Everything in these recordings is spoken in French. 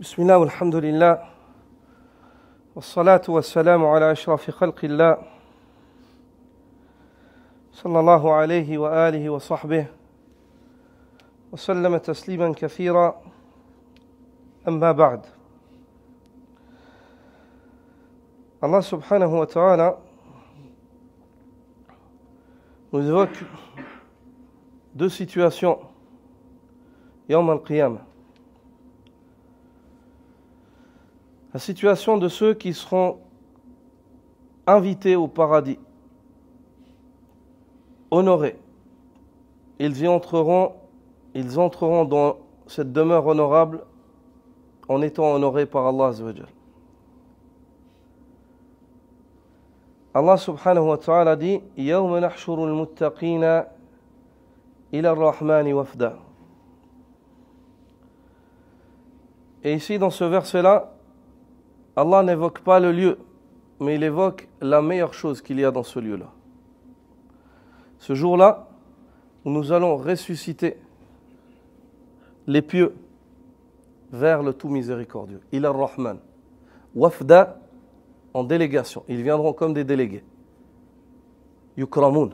بسم الله والحمد لله والصلاة والسلام على أشرف خلق الله صلى الله عليه وآله وصحبه وسلم تسليما كثيرا أما بعد. Allah subhanahu wa ta'ala nous évoque deux situations Yawm al-Qiyamah. La situation de ceux qui seront invités au paradis, honorés. Ils entreront dans cette demeure honorable en étant honorés par Allah Azza wa Jal. Allah subhanahu wa ta'ala dit Yawma nahshuru al-muttaqina ila ar-Rahmani wafda. Et ici dans ce verset-là, Allah n'évoque pas le lieu, mais il évoque la meilleure chose qu'il y a dans ce lieu-là. Ce jour-là, où nous allons ressusciter les pieux vers le tout miséricordieux. Ila ar-Rahman. Wafda, en délégation. Ils viendront comme des délégués. Yukramun.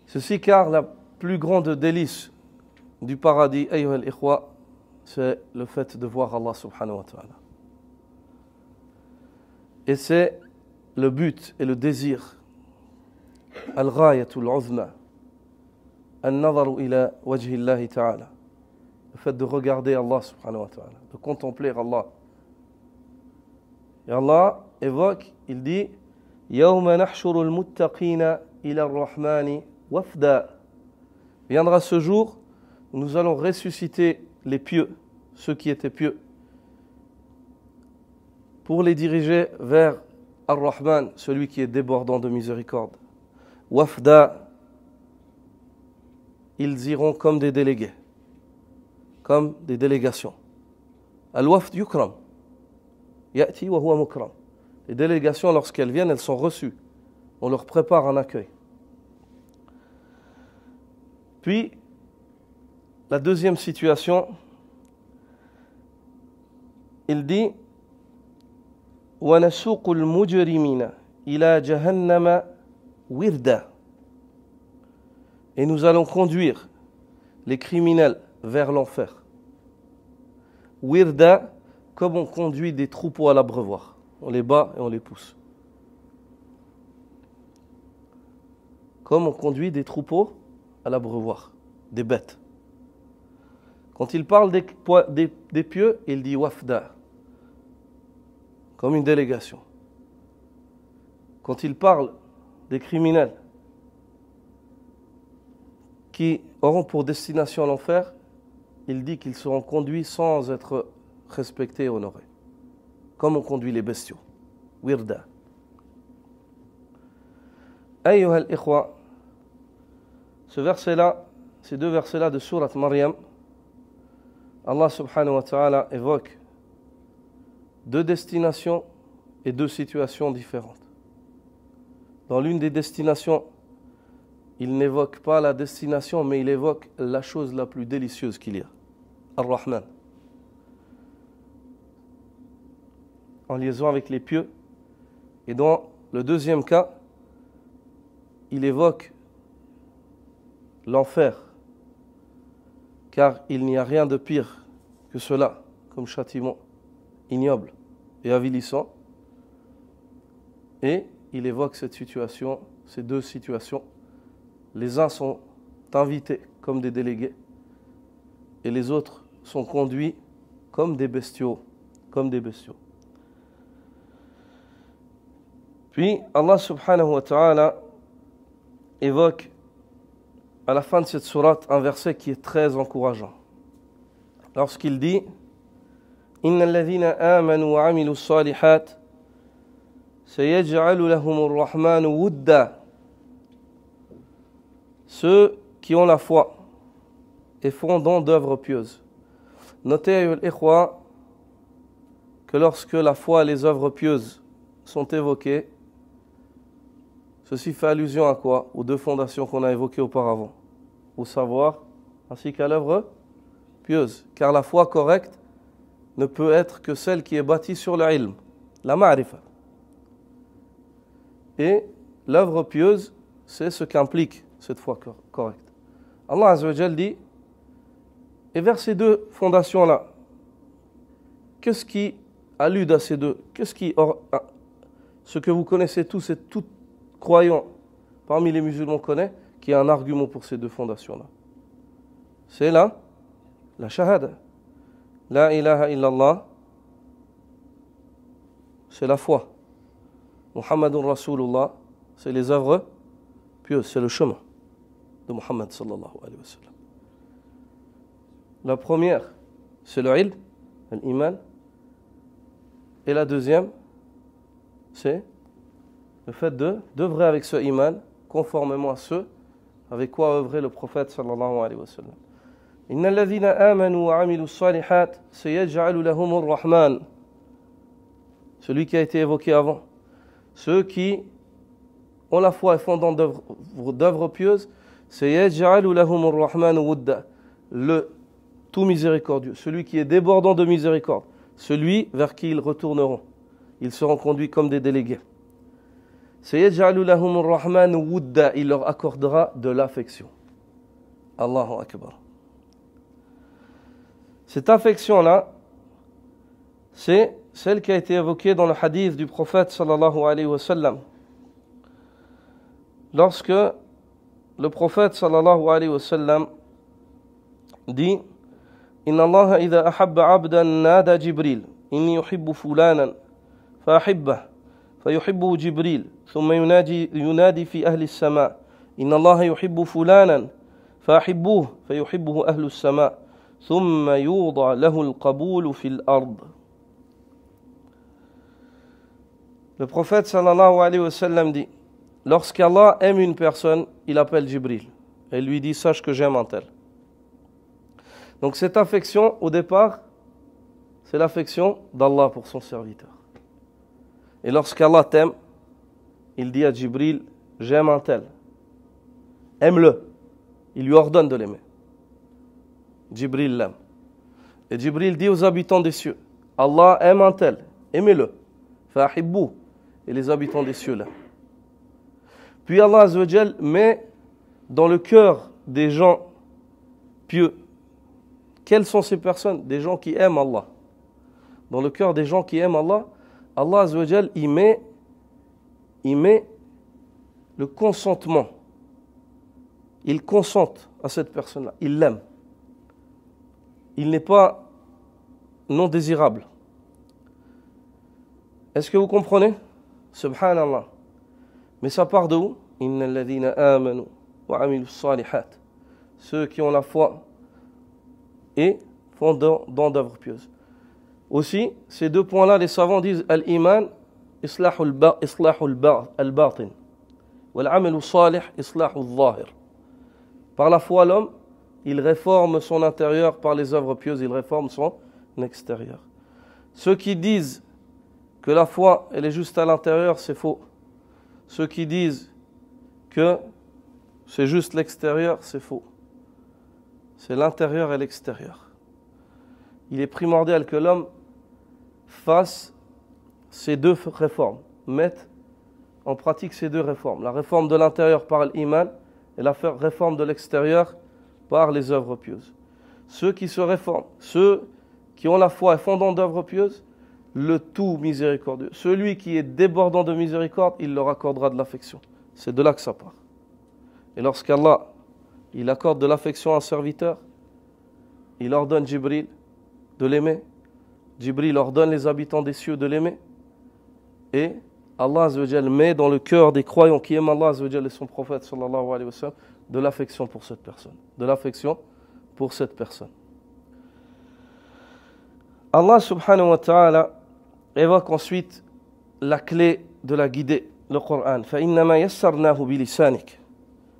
Ceci car la plus grande délice du paradis, ayyuha al-ikhwa, c'est le fait de voir Allah subhanahu wa ta'ala. Et c'est le but et le désir. Al-ghayatul uzma. An-nadaru ila wajhi Allah ta'ala. Le fait de regarder Allah subhanahu wa ta'ala, de contempler Allah. Et Allah évoque, il dit Yawma nahshuru al-muttaqina ila ar-Rahmani wafda. Viendra ce jour où nous allons ressusciter les pieux, ceux qui étaient pieux, pour les diriger vers Ar-Rahman, celui qui est débordant de miséricorde. Wafda, ils iront comme des délégués, comme des délégations. Al-Wafd yukram, ya'ti wa huwa mukram. Les délégations, lorsqu'elles viennent, elles sont reçues. On leur prépare un accueil. Puis, la deuxième situation, il dit وَنَسُوقُ الْمُجْرِمِينَ إِلَى جَهَنَّمَ وِرْدًا. Et nous allons conduire les criminels vers l'enfer. Wirda, comme on conduit des troupeaux à l'abreuvoir. On les bat et on les pousse. Comme on conduit des troupeaux à l'abreuvoir, des bêtes. Quand il parle des pieux, il dit wafda, comme une délégation. Quand il parle des criminels qui auront pour destination l'enfer, il dit qu'ils seront conduits sans être respectés et honorés, comme on conduit les bestiaux. Wirda. Ayyuha al-ikhwa, ce verset-là, ces deux versets-là de Surat Maryam, Allah subhanahu wa ta'ala évoque deux destinations et deux situations différentes. Dans l'une des destinations, il n'évoque pas la destination, mais il évoque la chose la plus délicieuse qu'il y a. Ar-Rahman. En liaison avec les pieux. Et dans le deuxième cas, il évoque l'enfer. Car il n'y a rien de pire que cela, comme châtiment ignoble et avilissant. Et il évoque cette situation, ces deux situations. Les uns sont invités comme des délégués et les autres sont conduits comme des bestiaux, Puis Allah subhanahu wa ta'ala évoque à la fin de cette sourate un verset qui est très encourageant. Lorsqu'il dit Innal ladhina amanu wa amilu salihat sayaj'alu lahumur rahmanu wudda. Ceux qui ont la foi et font don d'œuvres pieuses. Notez, ikhwa, que lorsque la foi et les œuvres pieuses sont évoquées, ceci fait allusion à quoi? Aux deux fondations qu'on a évoquées auparavant. Au savoir ainsi qu'à l'œuvre pieuse. Car la foi correcte ne peut être que celle qui est bâtie sur le ilm, la ma'rifa. Et l'œuvre pieuse, c'est ce qu'implique cette foi correcte. Allah Azza wa Jal dit, et vers ces deux fondations-là, qu'est-ce qui allude à ces deux? Ce que vous connaissez tous et tout croyant parmi les musulmans connaît, qui a un argument pour ces deux fondations-là. C'est la shahada. La ilaha illallah, c'est la foi. Muhammadun Rasulullah, c'est les œuvres pieuses, c'est le chemin de Muhammad sallallahu alayhi wa sallam. La première, c'est le ilm, l'iman. Et la deuxième, c'est le fait d'œuvrer avec ce iman, conformément à ce avec quoi œuvrait le prophète sallallahu alayhi wa sallam. Inna alladhina amanu wa amilu salihat sayaj'alu lahumur rahman. Celui qui a été évoqué avant. Ceux qui ont la foi et fondant d'œuvres pieuses, sayaj'alu lahumur rahman wudda. Le tout miséricordieux, celui qui est débordant de miséricorde, celui vers qui ils retourneront. Ils seront conduits comme des délégués. Sayaj'alu lahumur rahman wudda. Il leur accordera de l'affection. Allahu Akbar. Cette affection-là, c'est celle qui a été évoquée dans le hadith du prophète sallallahu alayhi wa sallam. Lorsque le prophète sallallahu alayhi wa sallam dit Inna Allah idha ahabba abdan nada Jibril inni yuhibbu fulanan fa ahibbah fa yuhibbu Jibril thumma yunadi fi ahli as-sama Inna Allah yuhibbu fulanan fa ahibbuhu fa yuhibbuhu ahli as-sama ثم يوضع له القبول في الأرض. Le prophète sallallahu alayhi wa sallam dit, lorsqu'Allah aime une personne, il appelle Jibril et lui dit, sache que j'aime un tel. Donc cette affection, au départ, c'est l'affection d'Allah pour son serviteur. Et lorsqu'Allah t'aime, il dit à Jibril, j'aime un tel. Aime-le. Il lui ordonne de l'aimer. Jibril l'aime. Et Jibril dit aux habitants des cieux, Allah aime un tel, aimez-le. Fa'hibbou. Et les habitants des cieux l'aiment. Puis Allah Azza wa Jal met dans le cœur des gens pieux. Quelles sont ces personnes? Des gens qui aiment Allah. Dans le cœur des gens qui aiment Allah, Allah Azza wa Jal y met le consentement. Il consente à cette personne-là. Il l'aime. Il n'est pas non désirable. Est-ce que vous comprenez? Subhanallah. Mais ça part de où? Inna alladhina amanu wa amilu salihat. Ceux qui ont la foi et font dans d'œuvres pieuses. Aussi, ces deux points-là, les savants disent al-iman, islahul al-batin. Wal-amalu salih, islahul zahir. Par la foi, l'homme, il réforme son intérieur, par les œuvres pieuses, il réforme son extérieur. Ceux qui disent que la foi, elle est juste à l'intérieur, c'est faux. Ceux qui disent que c'est juste l'extérieur, c'est faux. C'est l'intérieur et l'extérieur. Il est primordial que l'homme fasse ces deux réformes, mette en pratique ces deux réformes. La réforme de l'intérieur par l'iman et la réforme de l'extérieur par les œuvres pieuses. Ceux qui se réforment, ceux qui ont la foi et fondant d'œuvres pieuses, le tout miséricordieux. Celui qui est débordant de miséricorde, il leur accordera de l'affection. C'est de là que ça part. Et lorsqu'Allah, il accorde de l'affection à un serviteur, il ordonne Jibril de l'aimer. Jibril ordonne les habitants des cieux de l'aimer. Et Allah Azza wa Jal met dans le cœur des croyants qui aiment Allah Azza wa Jal et son prophète sallallahu alayhi wa sallam de l'affection pour cette personne. De l'affection pour cette personne. Allah subhanahu wa ta'ala évoque ensuite la clé de la guidée, le Coran. فَإِنَّمَا يَسَّرْنَاهُ بِلِسَانِكَ.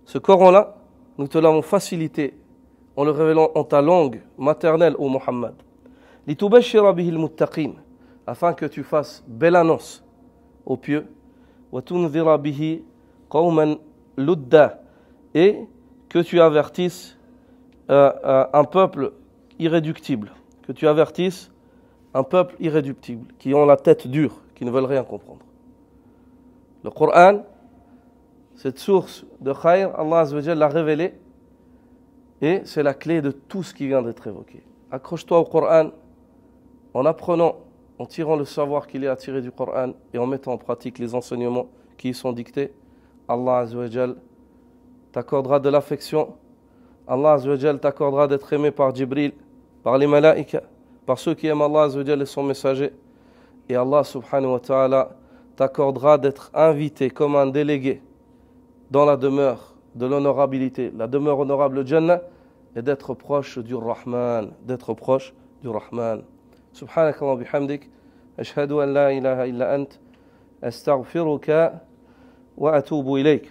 Ce Coran-là, nous te l'avons facilité en le révélant en ta langue maternelle, ô Muhammad. لِتُبَشِّرَ بِهِ الْمُتَّقِينَ. Afin que tu fasses belle annonce aux pieux. وَتُنذِرَ بِهِ قَوْمًا لُدَّا. Et que tu avertisses un peuple irréductibles, que tu avertisses un peuple irréductible, qui ont la tête dure, qui ne veulent rien comprendre. Le Coran, cette source de khayr, Allah Azza wa Jalla l'a révélée et c'est la clé de tout ce qui vient d'être évoqué. Accroche-toi au Coran en apprenant, en tirant le savoir qu'il est à tirer du Coran et en mettant en pratique les enseignements qui y sont dictés. Allah Azza wa Jalla t'accordera de l'affection. Allah Azza wa Jalla t'accordera d'être aimé par Jibril, par les malaïkas, par ceux qui aiment Allah Azza wa Jalla et son messager. Et Allah subhanahu wa ta'ala t'accordera d'être invité comme un délégué dans la demeure de l'honorabilité, la demeure honorable Jannah, et d'être proche du Rahman, Subhanakallah bihamdik, ashhadu an la ilaha illa ant, astaghfiruka wa atubu ilayk.